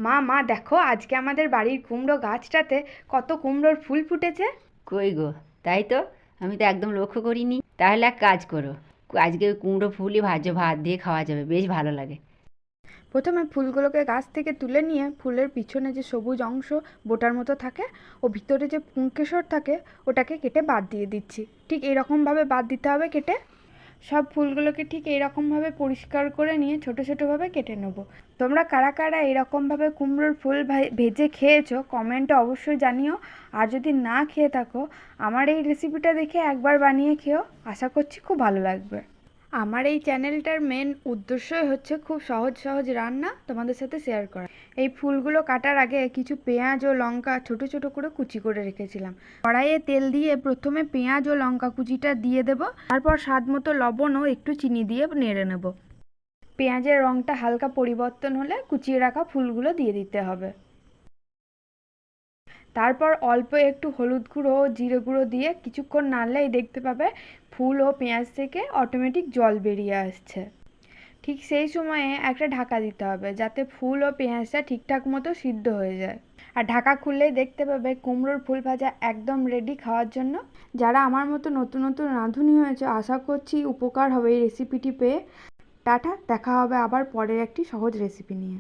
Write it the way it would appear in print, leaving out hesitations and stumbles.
মা মা দেখো আজকে আমাদের বাড়ির কুমড়ো গাছটাতে কত কুমড়োর ফুল ফুটেছে। কই গো, তাই তো, আমি তো একদম লক্ষ্য করিনি। তাহলে এক কাজ করো, আজকে ওই কুমড়ো ফুলই ভাজো, ভাত দিয়ে খাওয়া যাবে, বেশ ভালো লাগে। প্রথমে ফুলগুলোকে গাছ থেকে তুলে নিয়ে ফুলের পিছনে যে সবুজ অংশ বোটার মতো থাকে ও ভিতরে যে পুংকেশর থাকে ওটাকে কেটে বাদ দিয়ে দিচ্ছি। ঠিক এইরকমভাবে বাদ দিতে হবে কেটে। সব ফুলগুলোকে ঠিক এইরকমভাবে পরিষ্কার করে নিয়ে ছোটো ছোটোভাবে কেটে নেব। তোমরা কারা কারা এরকমভাবে কুমড়োর ফুল ভেজে খেয়েছো কমেন্টে অবশ্যই জানিও। আর যদি না খেয়ে থাকো আমার এই রেসিপিটা দেখে একবার বানিয়ে খেও, আশা করছি খুব ভালো লাগবে। আমার এই চ্যানেলটার মেন উদ্দেশ্যই হচ্ছে খুব সহজ সহজ রান্না তোমাদের সাথে শেয়ার করা। এই ফুলগুলো কাটার আগে কিছু পেঁয়াজ ও লঙ্কা ছোট ছোট করে কুচি করে রেখেছিলাম। কড়াইয়ে তেল দিয়ে প্রথমে পেঁয়াজ ও লঙ্কা কুচিটা দিয়ে দেব, তারপর স্বাদ মতো লবণ ও একটু চিনি দিয়ে নেড়ে নেব। পেঁয়াজের রঙটা হালকা পরিবর্তন হলে কুচিয়ে রাখা ফুলগুলো দিয়ে দিতে হবে। তারপর অল্প একটু হলুদ গুঁড়ো ও জিরে গুঁড়ো দিয়ে কিছুক্ষণ নাড়লেই দেখতে পাবে ফুল ও পেঁয়াজ থেকে অটোমেটিক জল বেরিয়ে আসছে। ঠিক সেই সময়ে একটা ঢাকা দিতে হবে যাতে ফুল ও পেঁয়াজটা ঠিকঠাক মতো সিদ্ধ হয়ে যায়। আর ঢাকা খুললেই দেখতে পাবে কুমড়োর ফুল ভাজা একদম রেডি খাওয়ার জন্য। যারা আমার মতো নতুন নতুন রাঁধুনি হয়েছে আশা করছি উপকার হবে এই রেসিপিটি পেয়ে। টাটা, দেখা হবে আবার পরের একটি সহজ রেসিপি নিয়ে।